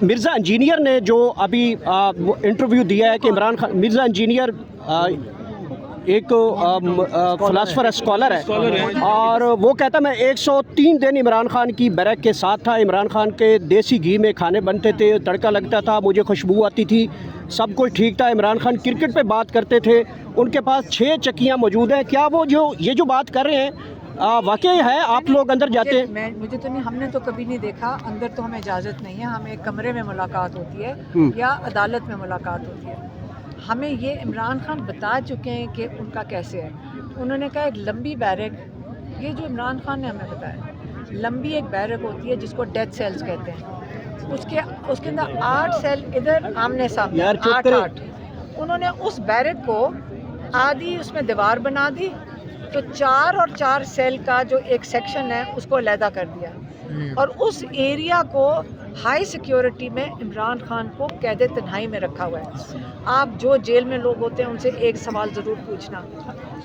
Mirza engineer نے جو ابھی انٹرویو دیا ہے کہ عمران خان، مرزا انجینئر ایک فلاسفر اسکالر ہے، اور وہ کہتا میں 103 دن عمران خان کی بیرک کے ساتھ تھا، عمران خان کے دیسی گھی میں کھانے بنتے تھے، تڑکا لگتا تھا، مجھے خوشبو آتی تھی، سب کچھ ٹھیک تھا۔ عمران خان کرکٹ پہ بات کرتے تھے، ان کے پاس 6 چکیاں موجود ہیں۔ کیا وہ یہ جو بات کر رہے ہیں واقعی ہے؟ آپ لوگ اندر جاتے ہیں؟ مجھے تو نہیں، ہم نے تو کبھی نہیں دیکھا، اندر تو ہمیں اجازت نہیں ہے، ہمیں ایک کمرے میں ملاقات ہوتی ہے یا عدالت میں ملاقات ہوتی ہے۔ ہمیں یہ عمران خان بتا چکے ہیں کہ ان کا کیسے ہے۔ انہوں نے کہا ایک لمبی بیرک، یہ جو عمران خان نے ہمیں بتایا، لمبی ایک بیرک ہوتی ہے جس کو ڈیتھ سیلز کہتے ہیں، اس کے اندر 8 سیل ادھر آمنے سامنے، 8 انہوں نے اس بیرک کو آدھی اس میں دیوار بنا دی، تو 4 اور 4 سیل کا جو ایک سیکشن ہے اس کو علیحدہ کر دیا، اور اس ایریا کو ہائی سیکیورٹی میں عمران خان کو قید تنہائی میں رکھا ہوا ہے۔ آپ جو جیل میں لوگ ہوتے ہیں ان سے ایک سوال ضرور پوچھنا،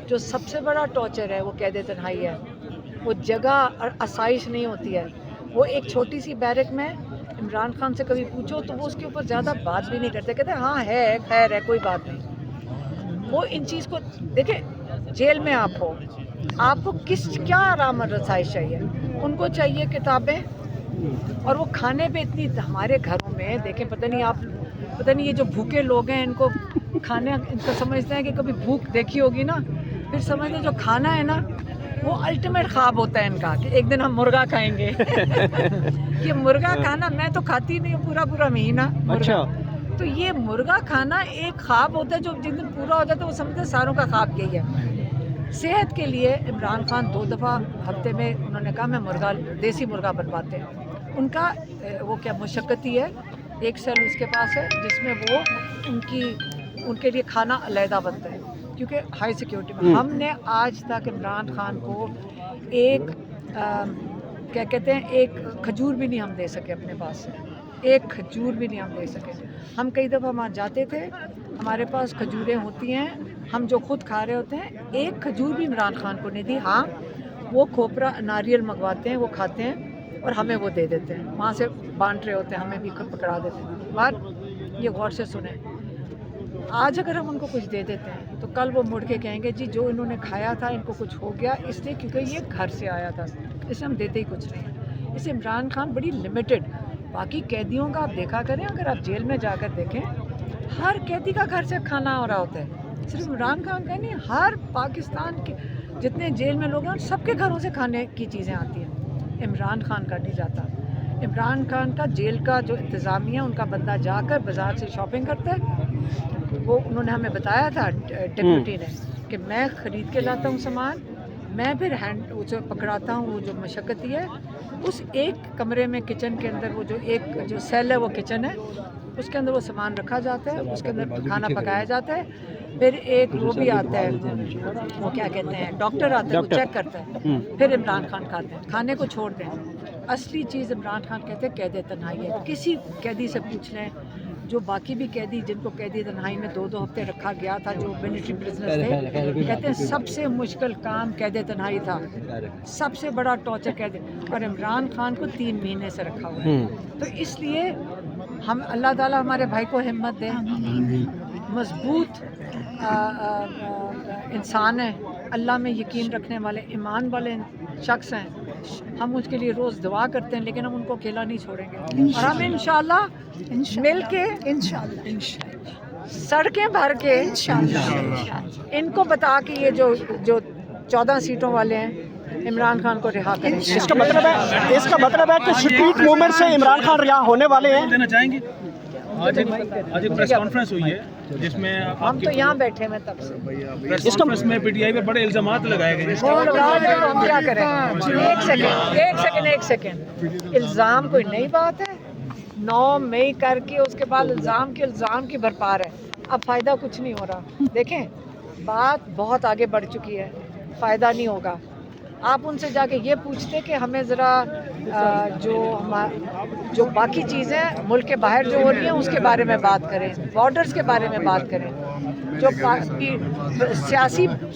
جو سب سے بڑا ٹارچر ہے وہ قید تنہائی ہے، وہ جگہ اور آسائش نہیں ہوتی ہے۔ وہ ایک چھوٹی سی بیرک میں عمران خان سے کبھی پوچھو تو وہ اس کے اوپر زیادہ بات بھی نہیں کرتے، کہتے ہیں ہاں ہے، خیر ہے، کوئی بات نہیں۔ وہ ان چیز کو دیکھیں، جیل میں آپ کو کیا آرام اور رسائی چاہیے؟ ان کو چاہیے کتابیں، اور وہ کھانے پہ اتنی، ہمارے گھروں میں دیکھیں، پتہ نہیں یہ جو بھوکے لوگ ہیں ان کو کھانے، ان کو سمجھتے ہیں کہ کبھی بھوک دیکھی ہوگی نا، پھر سمجھتے ہیں جو کھانا ہے نا وہ الٹیمیٹ خواب ہوتا ہے ان کا کہ ایک دن ہم مرغا کھائیں گے۔ یہ مرغا کھانا میں تو کھاتی نہیں ہوں پورا مہینہ مرغا، تو یہ مرغا کھانا ایک خواب ہوتا ہے جو جس دن پورا ہو جاتا ہے وہ سمجھتے ہیں ساروں کا خواب یہی ہے۔ صحت کے لیے عمران خان 2 دفعہ ہفتے میں انہوں نے کہا میں دیسی مرغا بنواتے ہیں۔ ان کا وہ کیا مشقتی ہے، ایک سیل اس کے پاس ہے جس میں وہ ان کے لیے کھانا علیحدہ بنتا ہے، کیونکہ ہائی سیکیورٹی میں۔ ہم نے آج تک عمران خان کو ایک کیا کہتے ہیں، ایک کھجور بھی نہیں ہم دے سکے اپنے پاس سے، ایک کھجور بھی نہیں ہم دے سکے۔ ہم کئی دفعہ وہاں جاتے تھے، ہمارے پاس کھجوریں ہوتی ہیں، ہم جو خود کھا رہے ہوتے ہیں، ایک کھجور بھی عمران خان کو نہیں دی۔ ہاں وہ کھوپرا ناریل منگواتے ہیں، وہ کھاتے ہیں اور ہمیں وہ دے دیتے ہیں، وہاں سے بانٹ رہے ہوتے ہیں، ہمیں بھی پکڑا دیتے ہیں۔ بات یہ غور سے سنیں، آج اگر ہم ان کو کچھ دے دیتے ہیں تو کل وہ مڑ کے کہیں گے جی جو انہوں نے کھایا تھا ان کو کچھ ہو گیا، اس لیے کیونکہ یہ گھر سے آیا تھا، اس لیے ہم دیتے ہی کچھ نہیں۔ اس لیے عمران خان بڑی لمیٹڈ، باقی قیدیوں کا آپ دیکھا کریں، اگر آپ جیل میں جا کر دیکھیں ہر قیدی کا گھر سے کھانا ہو رہا ہوتا ہے، صرف عمران خان کا نہیں، ہر پاکستان کے جتنے جیل میں لوگ ہیں سب کے گھروں سے کھانے کی چیزیں آتی ہیں، عمران خان کا نہیں جاتا۔ عمران خان کا جیل کا جو انتظامیہ ان کا بندہ جا کر بازار سے شاپنگ کرتا ہے، وہ انہوں نے ہمیں بتایا تھا ڈپٹی نے کہ میں خرید کے لاتا ہوں سامان، میں پھر اسے پکڑاتا ہوں، وہ جو مشقتی ہے اس ایک کمرے میں کچن کے اندر، وہ جو سیل ہے وہ کچن ہے، اس کے اندر وہ سامان رکھا جاتا ہے، اس کے اندر کھانا پکایا جاتا ہے، پھر ایک وہ بھی آتا ہے، وہ کیا کہتے ہیں، ڈاکٹر آتا ہے، وہ چیک کرتا ہے، پھر عمران خان کھاتے ہیں، کھانے کو چھوڑ دیں۔ اصلی چیز عمران خان کہتے ہیں قید تنہائی ہے۔ کسی قیدی سے پوچھ لیں، جو باقی بھی قیدی جن کو قید تنہائی میں 2 ہفتے رکھا گیا تھا، جو ملٹری پرزنر تھے، کہتے ہیں سب سے مشکل کام قید تنہائی تھا، سب سے بڑا ٹارچر قید، اور عمران خان کو 3 مہینے سے رکھا ہوا ہے۔ تو اس لیے ہم اللہ تعالیٰ ہمارے بھائی کو ہمت دے، مضبوط انسان ہے، اللہ میں یقین رکھنے والے ایمان والے شخص ہیں، ہم اس کے لیے روز دعا کرتے ہیں، لیکن ہم ان کو اکیلا نہیں چھوڑیں گے، اور ہم انشاءاللہ مل کے سڑکیں بھر کے ان کو بتا کے یہ جو 14 سیٹوں والے ہیں عمران خان کو رہا کریں۔ اس کا مطلب ہے کہ اسٹریٹ موومنٹ سے عمران خان رہا ہونے والے ہیں۔ دینا چاہیں گے؟ آج ایک پریس کانفرنس ہوئی ہے جس میں ہم تو یہاں بیٹھے ہیں تب سے، پریس کانفرنس میں پی ٹی آئی پہ بڑے الزامات لگائے گئے ہیں۔ ہم کیا کریں؟ ایک سیکنڈ، الزام کوئی نئی بات ہے؟ 9 مئی کر کے اس کے بعد الزام کی بھرپار ہے، اب فائدہ کچھ نہیں ہو رہا۔ دیکھیں بات بہت آگے بڑھ چکی ہے، فائدہ نہیں ہوگا۔ آپ ان سے جا کے یہ پوچھتے کہ ہمیں ذرا جو باقی چیزیں ملک کے باہر جو ہو رہی ہیں اس کے بارے میں بات کریں، بارڈرز کے بارے میں بات کریں، جو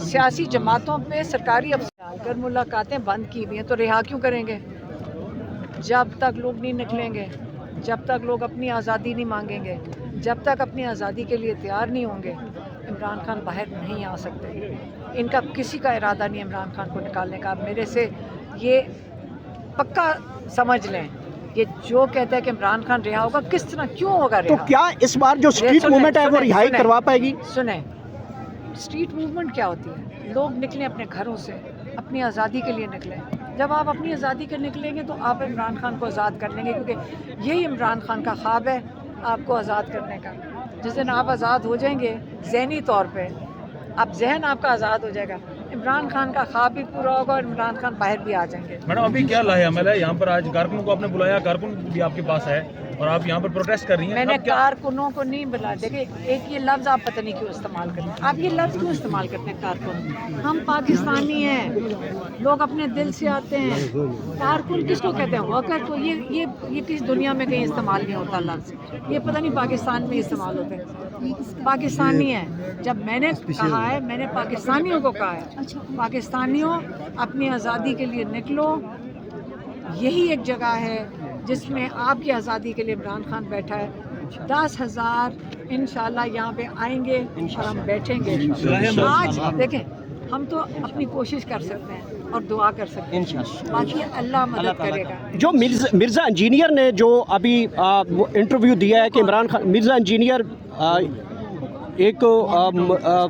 سیاسی جماعتوں پہ سرکاری افسران کر ملاقاتیں بند کی ہوئی ہیں، تو رہا کیوں کریں گے؟ جب تک لوگ نہیں نکلیں گے जब तक लोग अपनी आज़ादी नहीं मांगेंगे, जब तक अपनी आज़ादी के लिए तैयार नहीं होंगे, इमरान खान बाहर नहीं आ सकते। इनका किसी का इरादा नहीं इमरान खान को निकालने का। मेरे से ये पक्का समझ लें, ये जो कहता है कि इमरान खान रिहा होगा, किस तरह क्यों होगा तो रिहा? क्या इस बार जो स्ट्रीट मूवमेंट है वो रिहाई करवा पाएगी? सुने, स्ट्रीट मूवमेंट क्या होती है? लोग निकलें अपने घरों से, अपनी आज़ादी के लिए निकलें। जब आप अपनी आज़ादी के निकलेंगे तो आप इमरान खान को आज़ाद कर लेंगे, क्योंकि यही इमरान खान का ख्वाब है, आपको आज़ाद करने का। जिस दिन आप आज़ाद हो जाएंगे ज़हनी तौर पे, अब जहन आपका आज़ाद हो जाएगा, इमरान खान का ख्वाब भी पूरा होगा और इमरान खान बाहर भी आ जाएंगे। मैडम अभी क्या लाहेअमल है यहाँ पर? आज कारकुनों को आपने बुलाया, कारकुन भी आपके पास है और आप यहाँ पर प्रोटेस्ट कर रही हैं। मैंने अब क्या? कारकुनों को नहीं बुलाया। देखिए, एक ये लफ्ज़ आप पता नहीं क्यों इस्तेमाल करते हैं। आप ये लफ्ज़ क्यों इस्तेमाल करते हैं कारकुन? हम पाकिस्तानी हैं, लोग अपने दिल से आते हैं। कारकुन किसको कहते हैं? वर्कर को। ये किस दुनिया में कहीं इस्तेमाल नहीं होता लफ्ज़। ये पता नहीं पाकिस्तान में इस्तेमाल होते हैं। पाकिस्तानी है, जब मैंने कहा है, मैंने पाकिस्तानियों को कहा है, पाकिस्तानियों अपनी आज़ादी के लिए निकलो। यही एक जगह है जिसमें आपकी आज़ादी के लिए इमरान खान बैठा है। 10,000 इंशाल्लाह यहाँ पे आएंगे और हम बैठेंगे। आज देखें, हम तो अपनी कोशिश कर सकते हैं और दुआ कर सकते हैं, बाकी अल्लाह मदद करेगा। जो मिर्ज़ा इंजीनियर ने जो अभी इंटरव्यू दिया है कि इमरान खान, मिर्ज़ा इंजीनियर एक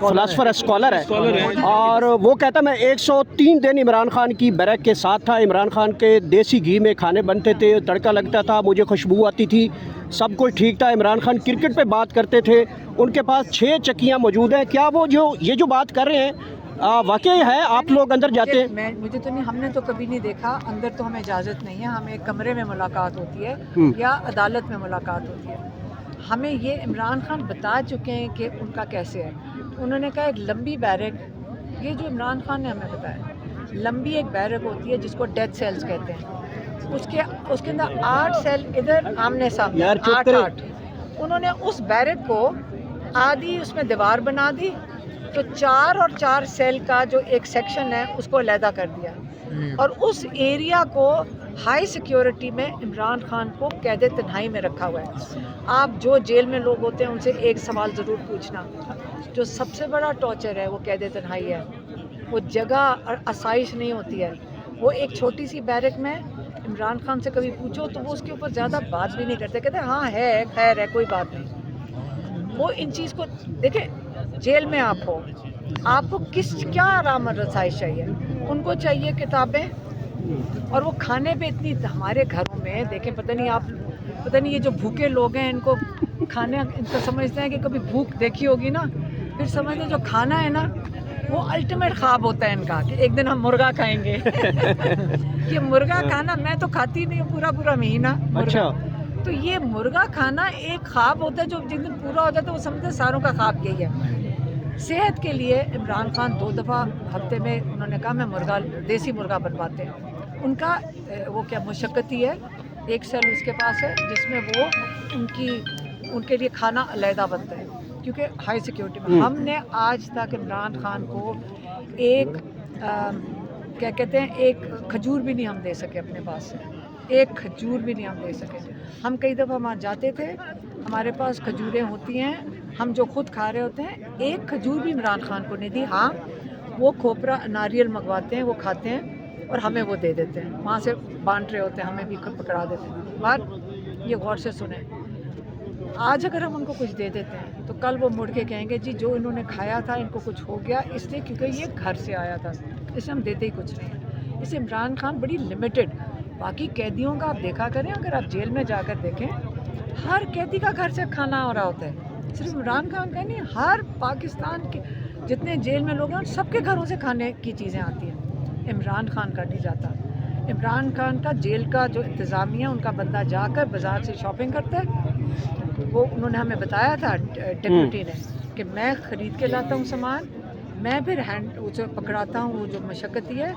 फ़िलासफ़र स्कॉलर है और वो कहता मैं 103 दिन इमरान खान की बैरक के साथ था। इमरान खान के देसी घी में खाने बनते थे, तड़का लगता था, मुझे खुशबू आती थी, सब कुछ ठीक था। इमरान खान क्रिकेट पे बात करते थे, उनके पास 6 चक्कियाँ मौजूद हैं। क्या वो ये जो बात कर रहे हैं वाकई है? आप लोग अंदर जाते हैं? मुझे तो नहीं, हमने तो कभी नहीं देखा। अंदर तो हमें इजाज़त नहीं है। हमें एक कमरे में मुलाकात होती है या अदालत में मुलाकात होती है। हमें ये इमरान खान बता चुके हैं कि उनका कैसे है। उन्होंने कहा एक लंबी बैरक, ये जो इमरान खान ने हमें बताया, लंबी एक बैरक होती है जिसको डेथ सेल्स कहते हैं। उसके अंदर 8 सेल इधर आमने सामने, 8। उन्होंने उस बैरक को आधी उसमें दीवार बना दी, तो 4 और 4 सेल का जो एक सेक्शन है उसको अलहदा कर दिया और उस एरिया को हाई सिक्योरिटी में इमरान खान को कैद तन्हाई में रखा हुआ है। आप जो जेल में लोग होते हैं उनसे एक सवाल ज़रूर पूछना, जो सबसे बड़ा टॉर्चर है वो कैद तन्हाई है। वो जगह आसाइश नहीं होती है। वो एक छोटी सी बैरक में इमरान खान से कभी पूछो तो वो उसके ऊपर ज़्यादा बात भी नहीं करते, कहते हाँ है, खैर है, कोई बात नहीं। वो इन चीज़ को देखें, जेल में आपको क्या आराम रसाइश चाहिए? उनको चाहिए किताबें, और वो खाने पे इतनी, हमारे घरों में देखें, पता नहीं ये जो भूखे लोग हैं इनको खाने, इनको समझते हैं कि कभी भूख देखी होगी ना, फिर समझते हैं जो खाना है ना वो अल्टीमेट ख्वाब होता है इनका कि एक दिन हम मुर्गा खाएंगे। ये मुर्गा खाना मैं तो खाती नहीं हूँ पूरा महीना मुर्गा। अच्छा। तो ये मुर्गा खाना एक ख्वाब होता है जो जिस दिन पूरा हो जाता है वो समझते सारों का ख्वाब यही है। सेहत के लिए इमरान खान 2 दफ़ा हफ्ते में उन्होंने कहा मैं देसी मुर्गा बनवाते हैं। उनका वो क्या मुशक्कती है, एक सेल उसके पास है जिसमें वो उनके लिए खाना अलहदा बनता है क्योंकि हाई सिक्योरिटी में। हमने आज तक इमरान खान को क्या कहते हैं, एक खजूर भी नहीं हम दे सके अपने पास से, एक खजूर भी नहीं हम दे सके। हम कई दफ़ा वहाँ जाते थे, हमारे पास खजूरें होती हैं, हम जो खुद खा रहे होते हैं, एक खजूर भी इमरान खान को नहीं दी। हाँ, वो खोपरा नारियल मंगवाते हैं, वो खाते हैं और हमें वो दे देते हैं, वहाँ से बांट रहे होते हैं, हमें भी पकड़ा देते हैं। बात ये गौर से सुने, आज अगर हम उनको कुछ दे देते हैं तो कल वो मुड़ के कहेंगे जी जो इन्होंने खाया था इनको कुछ हो गया, इसलिए क्योंकि ये घर से आया था, इसलिए हम देते ही कुछ नहीं। इससे इमरान खान बड़ी लिमिटेड। बाकी कैदियों का आप देखा करें, अगर आप जेल में जाकर देखें, हर कैदी का घर से खाना हो रहा होता है, सिर्फ इमरान खान का नहीं, हर पाकिस्तान के जितने जेल में लोग हैं सबके घरों से खाने की चीज़ें आती हैं। इमरान खान का नहीं जाता। इमरान खान का जेल का जो इंतज़ामिया, उनका बंदा जाकर बाज़ार से शॉपिंग करता है। वो उन्होंने हमें बताया था डिप्टी ने कि मैं ख़रीद के लाता हूँ सामान, मैं फिर उसे पकड़ाता हूँ। वो जो मशक्क़ती है,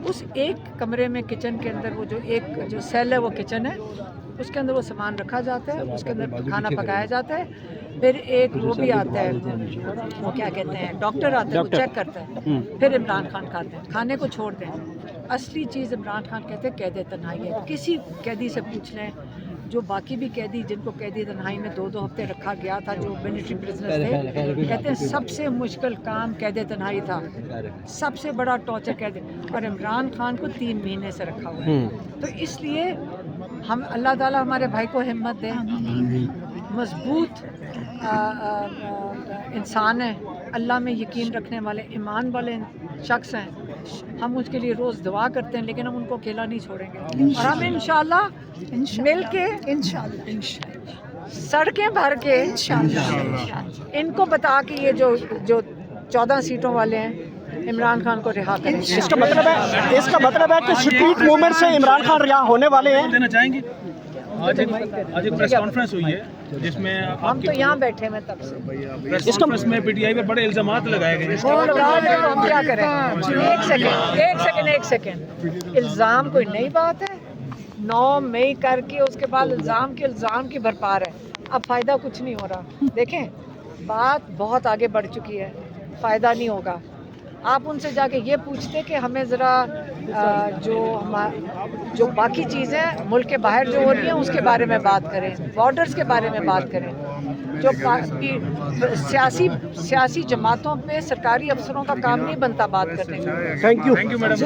उस एक कमरे में किचन के अंदर वो जो सेल है वो किचन है, उसके अंदर वो सामान रखा जाता है, उसके अंदर खाना पकाया जाता है। फिर एक वो भी आता है, वो क्या कहते हैं, डॉक्टर आता है, वो चेक करता है, फिर इमरान खान खाते हैं, खाने को छोड़ते हैं। असली चीज़ इमरान खान कहते हैं कैद तन्हाई है। किसी कैदी से पूछ लें जो बाकी भी कैदी जिनको कैदी तन्हाई में 2-2 हफ्ते रखा गया था, जो मिलिट्री प्रिजनर्स थे, कहते हैं सबसे मुश्किल काम कैद तन्हाई था, सबसे बड़ा टॉर्चर कैद, और इमरान खान को 3 महीने से रखा हुआ है। तो इसलिए हम अल्लाह ताला हमारे भाई को हिम्मत दे, मजबूत इंसान है, अल्लाह में यकीन रखने वाले ईमान वाले शख्स हैं, हम उसके लिए रोज़ दुआ करते हैं, लेकिन हम उनको अकेला नहीं छोड़ेंगे, और हम इंशाल्लाह मिल के इंशाल्लाह सड़कें भर के इंशाल्लाह इनको बता के ये जो 14 सीटों वाले हैं इमरान खान को रिहा करेंगे। इसका मतलब है कि स्ट्रीट मूवमेंट से इमरान खान रिहा होने वाले हैं। देना चाहेंगे? आज एक प्रेस कॉन्फ्रेंस हुई है जिसमें हम तो यहाँ बैठे हैं तब से, प्रेस कॉन्फ्रेंस में पीटीआई पे बड़े इल्जामात लगाए गए हैं। कौन लगा रहे हैं, हम क्या करें? एक सेकंड, इल्ज़ाम कोई नई बात है? 9 मई करके उसके बाद इल्ज़ाम की भरपार है, अब फ़ायदा कुछ नहीं हो रहा। देखें, बात बहुत आगे बढ़ चुकी है, फ़ायदा नहीं होगा। आप उनसे जाके ये पूछते कि हमें ज़रा जो बाकी चीज़ें मुल्क के बाहर जो हो रही हैं उसके बारे में बात करें, बॉर्डर्स के बारे में बात करें, जो सियासी जमातों पे सरकारी अफसरों का काम नहीं बनता बात करने का। Thank you madam.